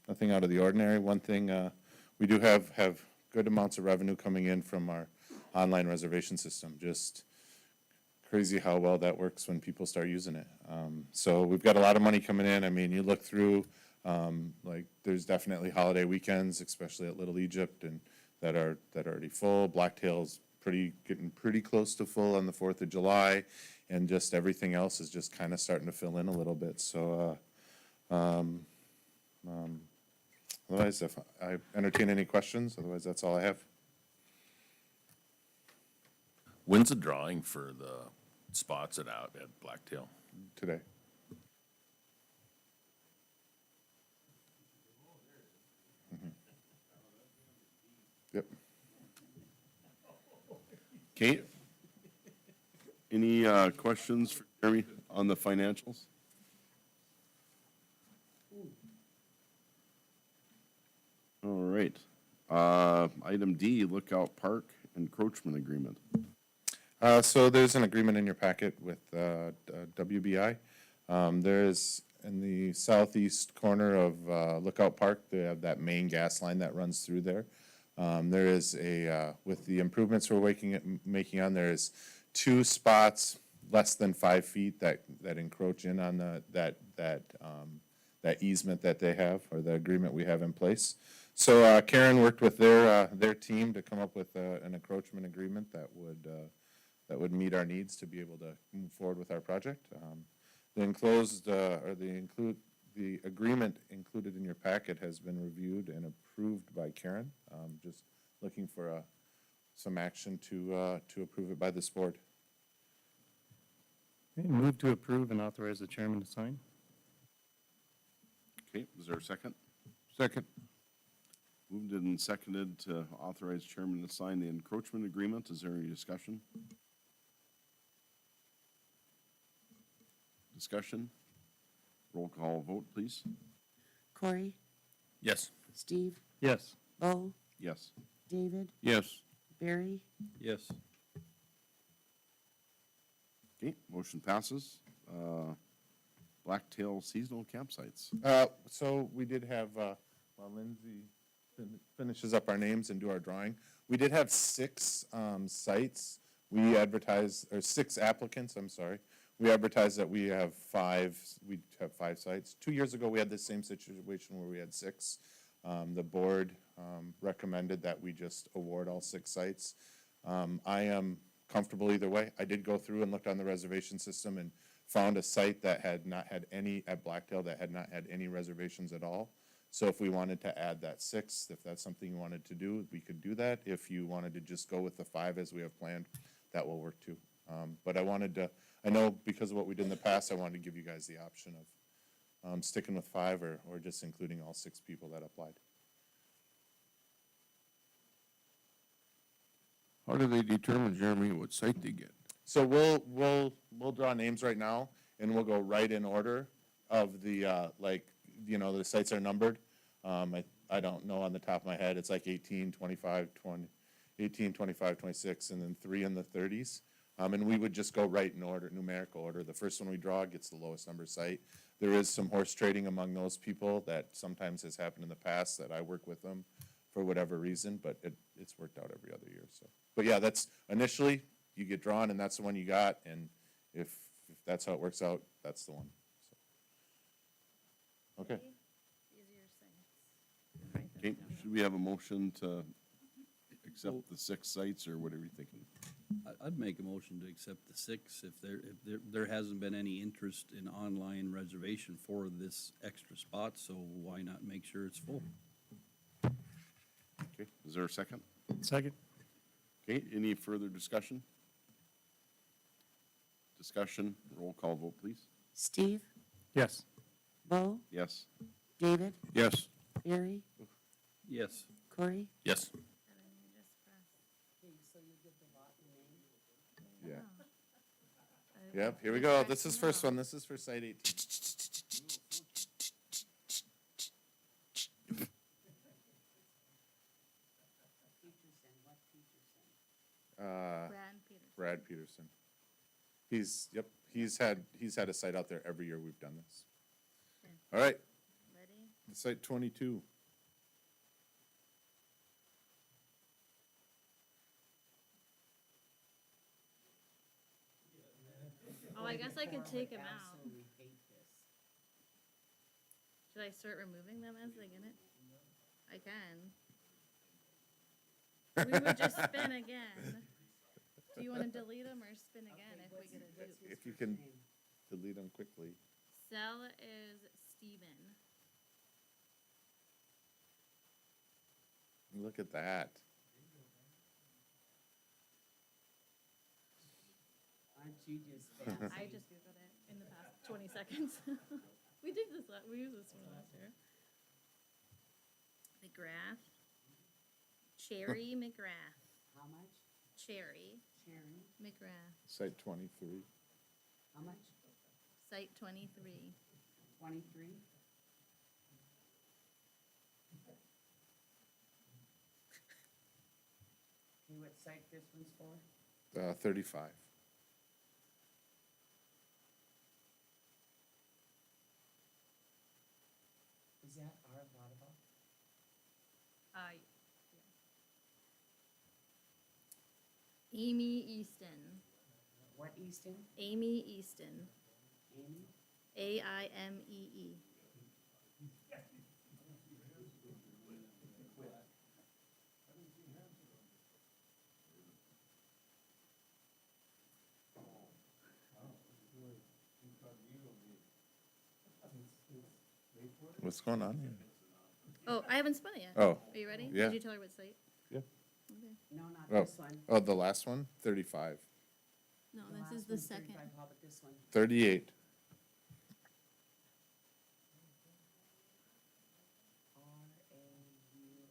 nothing out of the ordinary. One thing, we do have good amounts of revenue coming in from our online reservation system. Just crazy how well that works when people start using it. So we've got a lot of money coming in. I mean, you look through, like, there's definitely holiday weekends, especially at Little Egypt, and that are already full. Blacktail's getting pretty close to full on the 4th of July, and just everything else is just kind of starting to fill in a little bit. So otherwise, if I entertain any questions, otherwise that's all I have When's the drawing for the spots at Blacktail? today. Yep. Kate? Any questions for Jeremy on the financials? All right. Item D, Lookout Park encroachment agreement. So there's an agreement in your packet with WBI. There's in the southeast corner of Lookout Park, they have that main gas line that runs through there. There is with the improvements we're making on, there is 2 spots less than 5 feet that encroach in on that easement that they have, or the agreement we have in place. So Karen worked with their team to come up with an encroachment agreement that would meet our needs to be able to move forward with our project. The agreement included in your packet has been reviewed and approved by Karen. Just looking for some action to approve it by this board. Okay, move to approve and authorize the chairman to sign. Okay, is there a second? Second. Moved and seconded to authorize chairman to sign the encroachment agreement. Is there any discussion? Discussion? Roll call vote, please. Corey, Yes. Steve, Yes. Bo, Yes. David, Yes. Barry, Yes. Okay, motion passes. Blacktail seasonal campsites. So we did have, while Lindsay finishes up our names and do our drawing, we did have 6 sites. We advertised, or 6 applicants, I'm sorry. We advertised that we have 5 sites. 2 years ago, we had the same situation where we had 6. The board recommended that we just award all 6 sites. I am comfortable either way. I did go through and looked on the reservation system and found a site that had not had any, at Blacktail, that had not had any reservations at all. So if we wanted to add that 6, if that's something you wanted to do, we could do that. If you wanted to just go with the 5 as we have planned, that will work too. But I know because of what we did in the past, I wanted to give you guys the option of sticking with 5 or just including all 6 people that applied. How do they determine, Jeremy, what site they get? So we'll draw names right now, and we'll go right in order of the, the sites are numbered. I don't know on the top of my head. It's like 18, 25, 20, 18, 25, 26, and then 3 in the 30s. And we would just go right in order, numerical order. The first one we draw gets the lowest number site. There is some horse trading among those people that sometimes has happened in the past that I work with them for whatever reason, but it's worked out every other year. So, but yeah, that's initially you get drawn, and that's the one you got, and if that's how it works out, that's the one. So. Okay. Okay, should we have a motion to accept the 6 sites, or what are we thinking? I'd make a motion to accept the 6 if there hasn't been any interest in online reservation for this extra spot, so why not make sure it's full? Okay, is there a second? Second. Okay, any further discussion? Discussion, roll call vote, please. Steve, Yes. Bo, Yes. David, Yes. Barry, Yes. Corey. Yes. Yeah. Yep, here we go. This is first one. This is for site 18. Brad Peterson. He's had a site out there every year we've done this. All right. Site 22. Oh, I guess I could take them out. Absolutely hate this. Should I start removing them as they get it? I can. We would just spin again. Do you want to delete them or spin again if we get a dupe? If you can delete them quickly. Cell is Steven. Look at that. Aren't you just I fancy? just Googled it in the past 20 seconds. We did this, we used this one last year. McGrath. Cherry McGrath. How much? Cherry Sharon, McGrath. Site 23. how much? Site 23. 23? Okay, what site this one's for? 35. Is that our Vodable? Yeah. Amy Easton. What Easton? Amy Easton. Amy? AIMEE. What's going on here? Oh, I haven't spun it yet. Oh, Are you ready? yeah. Did you tell her what site? Yeah. Okay. No, not Oh. this one. Oh, the last one? 35. No, The this last is the one's second. 35. How about this one? 38.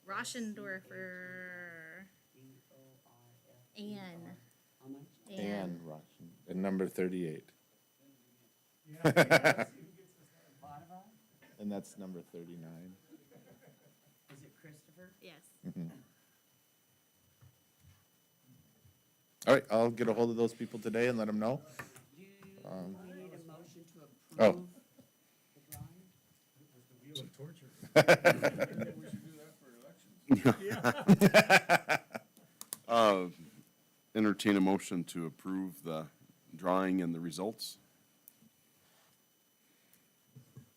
Rauschendorfer. R-A-U-S-C-D-O-R-F. Ann. How much? And Russian. And number 38. Vodable? And that's number 39. Is it Christopher? Yes. All right, I'll get a hold of those people today and let them know. Do we need a motion to Oh. approve the drawing? Entertain a motion to approve the drawing and the results.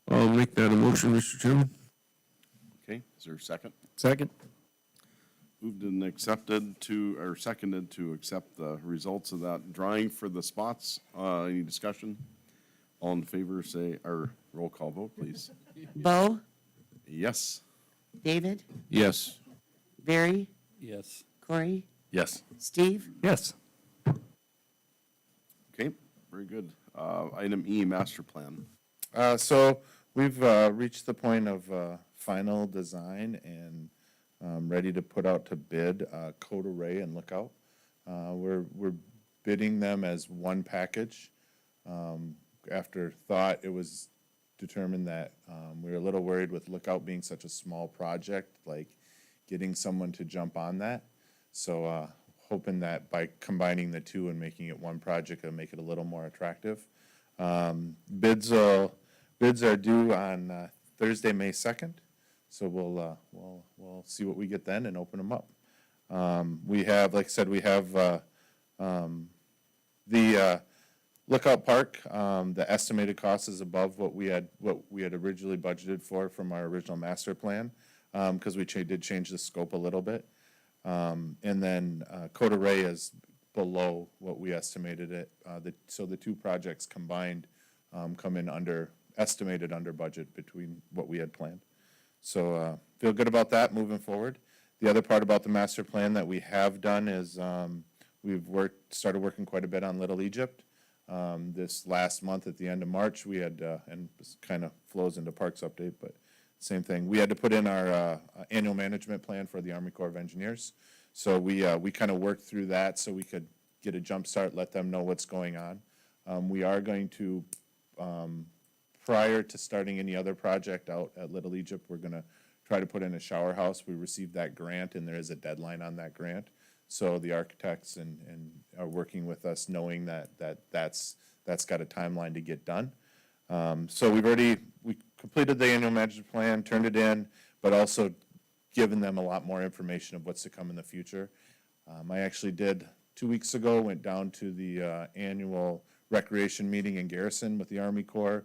I'll make that a motion, Mr. Chairman. Okay, is there a second? Second? Moved and accepted to, or seconded to accept the results of that drawing for the spots. Any discussion? All in favor, say, or roll call vote, please. Bo, Yes. David, Yes. Barry, Yes. Corey, Yes. Steve? Yes. Okay, very good. Item E, master plan. So we've reached the point of final design and ready to put out to bid Code Array and Lookout. We're bidding them as one package. After thought, it was determined that we were a little worried with Lookout being such a small project, like getting someone to jump on that. So hoping that by combining the two and making it one project, it'll make it a little more attractive. Bids are due on Thursday, May 2nd, so we'll see what we get then and open them up. We have, like I said, we have the Lookout Park. The estimated cost is above what we had originally budgeted for from our original master plan, because we did change the scope a little bit. And then Code Array is below what we estimated it. So the two projects combined come in estimated under budget between what we had planned. So feel good about that moving forward. The other part about the master plan that we have done is we've started working quite a bit on Little Egypt. This last month at the end of March, we had, and this kind of flows into Parks update, but same thing. We had to put in our annual management plan for the Army Corps of Engineers. So we kind of worked through that so we could get a jump start, let them know what's going on. We are going to, prior to starting any other project out at Little Egypt, we're going to try to put in a shower house. We received that grant, and there is a deadline on that grant. So the architects and are working with us, knowing that's got a timeline to get done. So we completed the annual management plan, turned it in, but also given them a lot more information of what's to come in the future. I actually did, 2 weeks ago, went down to the annual recreation meeting in Garrison with the Army Corps,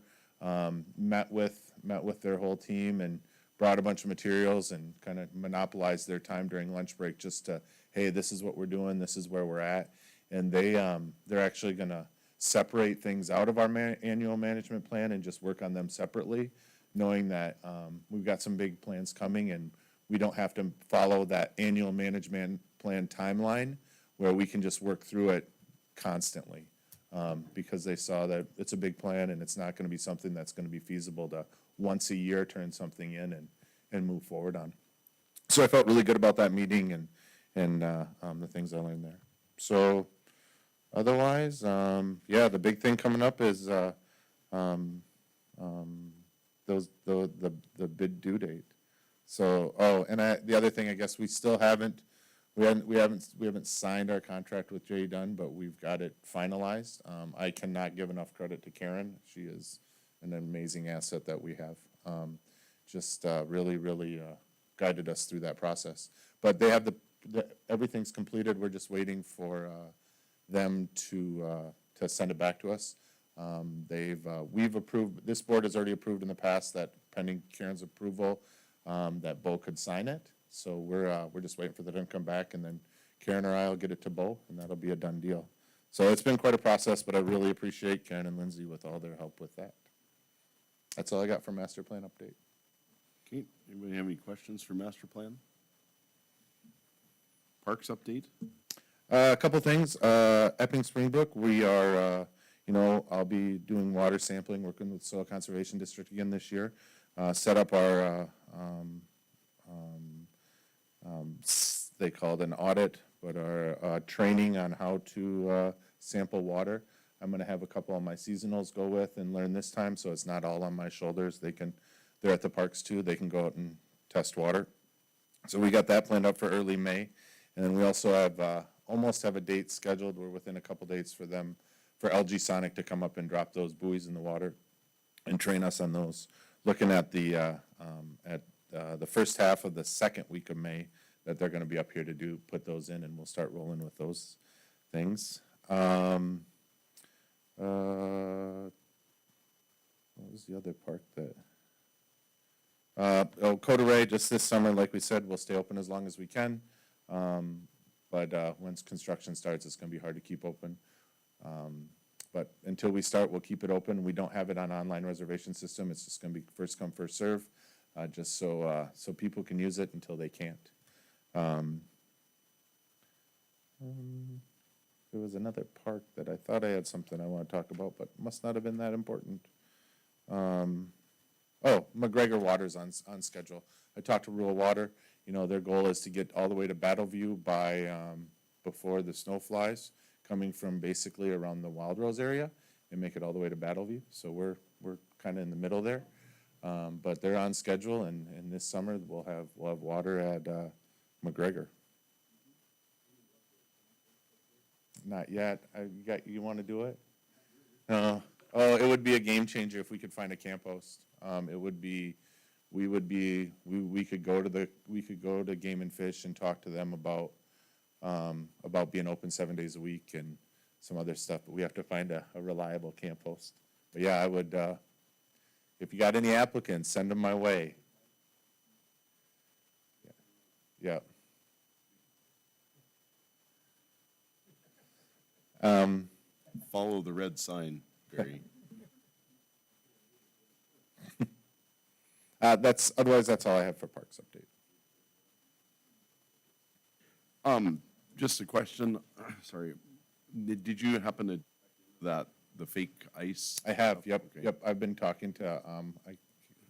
met with their whole team and brought a bunch of materials and kind of monopolized their time during lunch break just to, hey, this is what we're doing, this is where we're at. And they're actually gonna separate things out of our annual management plan and just work on them separately, knowing that we've got some big plans coming and we don't have to follow that annual management plan timeline where we can just work through it constantly. Because they saw that it's a big plan and it's not gonna be something that's gonna be feasible to once a year turn something in and move forward on. So I felt really good about that meeting and the things I learned there. So otherwise, yeah, the big thing coming up is the bid due date. So, the other thing, I guess we still haven't signed our contract with Jay Dunn, but we've got it finalized. I cannot give enough credit to Karen. She is an amazing asset that we have. Really guided us through that process. But they have everything's completed. We're just waiting for them to send it back to us. We've approved, this board has already approved in the past that pending Karen's approval, that Bo could sign it. So we're just waiting for them to come back, and then Karen or I will get it to Bo, and that'll be a done deal. So it's been quite a process, but I really appreciate Karen and Lindsay with all their help with that. That's all I got for master plan update. Okay, anybody have any questions for master plan? Parks update? A couple things. Epping Springbrook, we are, I'll be doing water sampling, working with Soil Conservation District again this year. Set up our, they call it an audit, but our training on how to sample water. I'm gonna have a couple of my seasonals go with and learn this time, so it's not all on my shoulders. They're at the parks too, they can go out and test water. So we got that planned up for early May. And then we also have, almost have a date scheduled. We're within a couple dates for them, for LG Sonic to come up and drop those buoys in the water and train us on those. Looking at the first half of the second week of May, that they're gonna be up here to put those in, and we'll start rolling with those things. What was the other park that? Coteray, just this summer, like we said, we'll stay open as long as we can. But once construction starts, it's gonna be hard to keep open. But until we start, we'll keep it open. We don't have it on online reservation system. It's just gonna be first come, first serve, just so people can use it until they can't. There was another park that I thought I had something I want to talk about, but must not have been that important. McGregor Water's on schedule. I talked to Rural Water. Their goal is to get all the way to Battleview by before the snow flies, coming from basically around the Wild Rose area, and make it all the way to Battleview. So we're kind of in the middle there, but they're on schedule, and this summer we'll have water at McGregor. Not yet. You want to do it? No. Oh, it would be a game changer if we could find a camp host. We could go to Game and Fish and talk to them about being open 7 days a week and some other stuff, but we have to find a reliable camp host. But yeah, I would, if you got any applicants, send them my way. Yeah. Follow the red sign, Barry. Otherwise, that's all I have for Parks update. Just a question, sorry. Did you happen to, the fake ice? I have, yep. Okay. Yep, I've been talking to,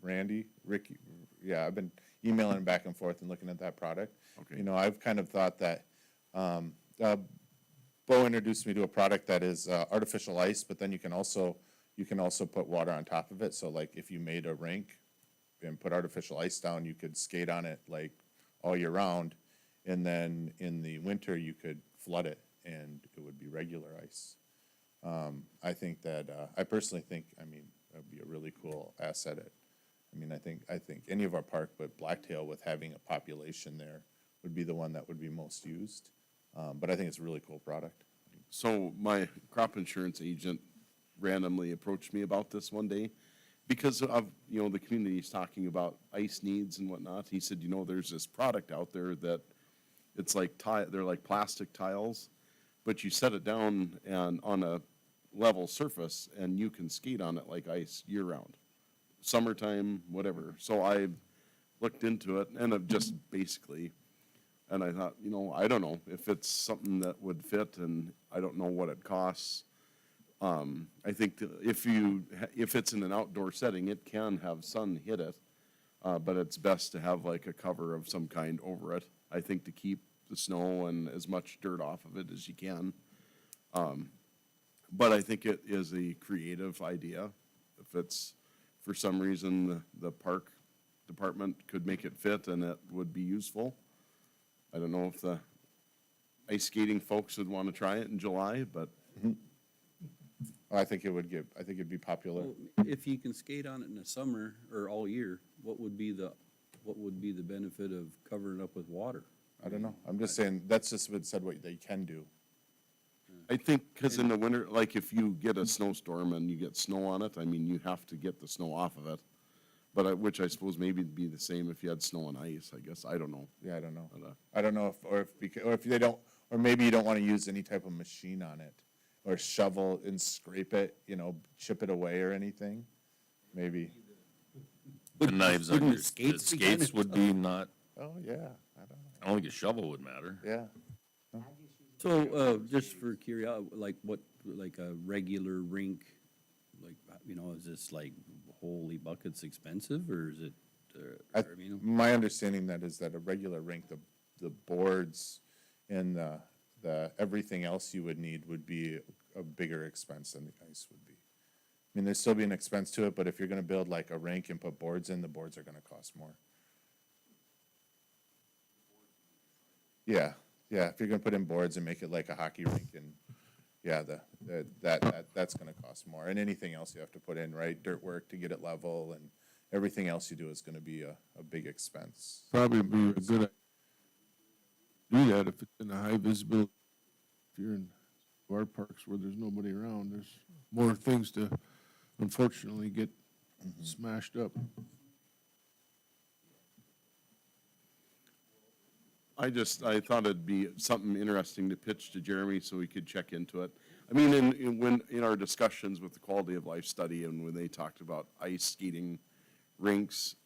Randy, Ricky, yeah, I've been emailing back and forth and looking at that product. Okay. I've kind of thought that, Bo introduced me to a product that is, artificial ice, but then you can also put water on top of it. So like if you made a rink and put artificial ice down, you could skate on it like all year round. And then in the winter, you could flood it and it would be regular ice. I think that, I personally think, that'd be a really cool asset. I mean, I think any of our park, but Blacktail with having a population there would be the one that would be most used. But I think it's a really cool product. So my crop insurance agent randomly approached me about this one day because of, the community's talking about ice needs and whatnot. He said, there's this product out there that it's like they're like plastic tiles, but you set it down and on a level surface and you can skate on it like ice year round, summertime, whatever. So I looked into it and I've just basically, and I thought, I don't know if it's something that would fit, and I don't know what it costs. I think if it's in an outdoor setting, it can have sun hit it, but it's best to have like a cover of some kind over it, I think, to keep the snow and as much dirt off of it as you can. But I think it is a creative idea. If it's, for some reason, the park department could make it fit and it would be useful. I don't know if the ice skating folks would want to try it in July, but I think it'd be popular. Well, if you can skate on it in the summer or all year, what would be the benefit of covering it up with water? I don't know. I'm just saying, that's just been said what they can do. I think because in the winter, like if you get a snowstorm and you get snow on it, I mean, you have to get the snow off of it. But which I suppose maybe it'd be the same if you had snow and ice, I guess. I don't know. Yeah, I don't know. But, I don't know if they don't, or maybe you don't want to use any type of machine on it, or shovel and scrape it, chip it away or anything. Maybe. The knives on your, the skates be kinda skates would be not, Oh, yeah. I don't know. I don't think a shovel would matter. Yeah. So, just for curiosity, like a regular rink, is this like holy buckets expensive, or is it, My understanding is that a regular rink, the boards and the everything else you would need would be a bigger expense than the ice would be. I mean, there'd still be an expense to it, but if you're gonna build like a rink and put boards in, the boards are gonna cost more. Yeah, if you're gonna put in boards and make it like a hockey rink, and, yeah, that's gonna cost more. And anything else you have to put in, right? Dirt work to get it level, and everything else you do is gonna be a big expense. Probably be a good idea to do that if it's in a high visibility. If you're in our parks where there's nobody around, there's more things to unfortunately get smashed up. I thought it'd be something interesting to pitch to Jeremy so we could check into it. I mean, in our discussions with the quality of life study and when they talked about ice skating rinks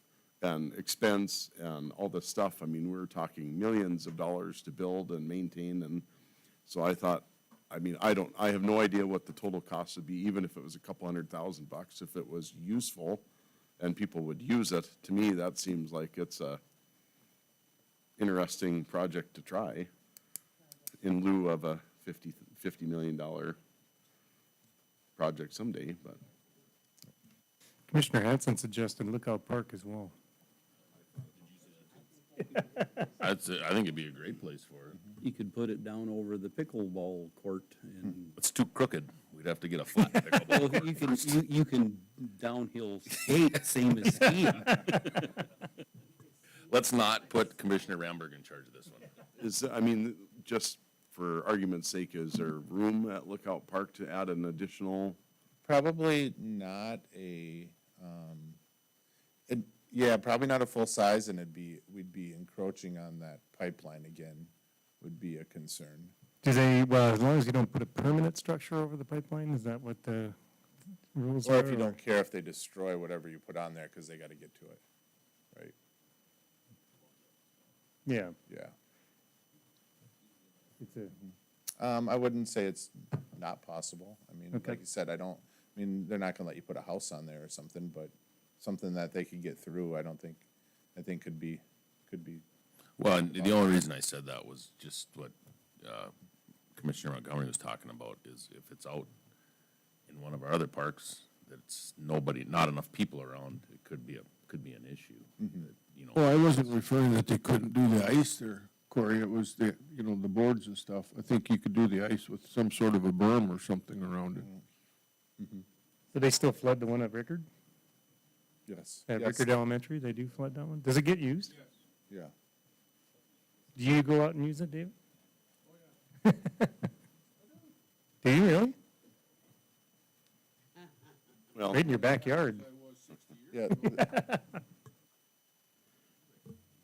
and expense and all this stuff, I mean, we were talking millions of dollars to build and maintain. And so I thought, I have no idea what the total cost would be, even if it was a couple $100,000, if it was useful and people would use it. To me, that seems like it's a interesting project to try in lieu of a $50 million project someday, but. Commissioner Hanson suggested Lookout Park as well. I think it'd be a great place for it. you could put it down over the pickleball court and, It's too crooked. We'd have to get a flat pickleball. well, you can downhill skate, same as skiing. Let's not put Commissioner Ramberg in charge of this one. Just for argument's sake, is there room at Lookout Park to add an additional? Probably not probably not a full size, and we'd be encroaching on that pipeline again, would be a concern. As long as you don't put a permanent structure over the pipeline, is that what the rules are? Or if you don't care if they destroy whatever you put on there, because they gotta get to it, right? Yeah. Yeah. It's a, I wouldn't say it's not possible. Okay. Like you said, they're not gonna let you put a house on there or something, but something that they could get through, I think could be. Well, and the only reason I said that was just what Commissioner Montgomery was talking about, is if it's out in one of our other parks, that's not enough people around, it could be an issue. that, Well, I wasn't referring that they couldn't do the ice there, Corey. It was the boards and stuff. I think you could do the ice with some sort of a berm or something around it. Do they still flood the one at Rickard? Yes. At Yes. Rickard Elementary, they do flood that one? Does it get used? Yeah. Do you go out and use it, David? Oh, yeah. Do you really? Well, Right in your backyard. Yeah.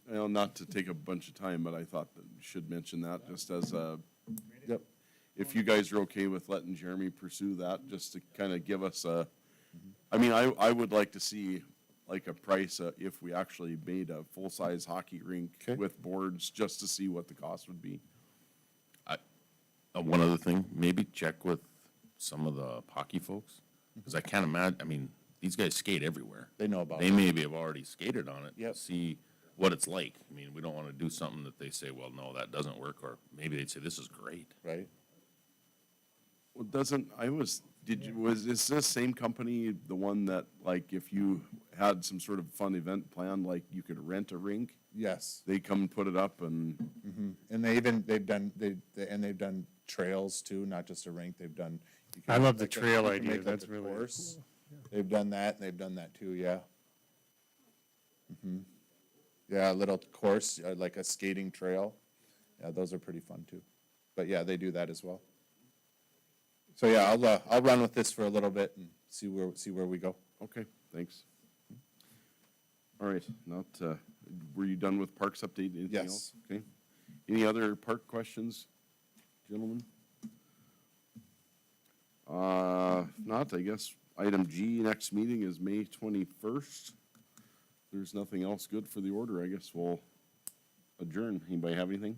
well, not to take a bunch of time, but I thought that we should mention that just as a, Yep. if you guys are okay with letting Jeremy pursue that, just to kind of give us a, I mean, I would like to see like a price, if we actually made a full-size hockey rink Okay. with boards, just to see what the cost would be. One other thing, maybe check with some of the hockey folks, because I can't imagine, I mean, these guys skate everywhere. They know about They it. maybe have already skated on it. to Yep. See what it's like. I mean, we don't want to do something that they say, well, no, that doesn't work, or maybe they'd say, this is great. Right? Well, is this same company the one that, like, if you had some sort of fun event planned, like you could rent a rink? Yes. They come and put it up and, And they've done trails too, not just a rink. They've done. you can I love the make a- trail you can idea. make like That's a really course. They've done that, and they've done that too, yeah. Yeah, a little course, like a skating trail. Yeah, those are pretty fun too. But yeah, they do that as well. So yeah, I'll run with this for a little bit and see where we go. okay, thanks. All right, not, were you done with parks update? Anything Yes. else? Okay. Any other park questions, gentlemen? If not, I guess item G, next meeting is May 21st. There's nothing else good for the order. I guess we'll adjourn. Anybody have anything?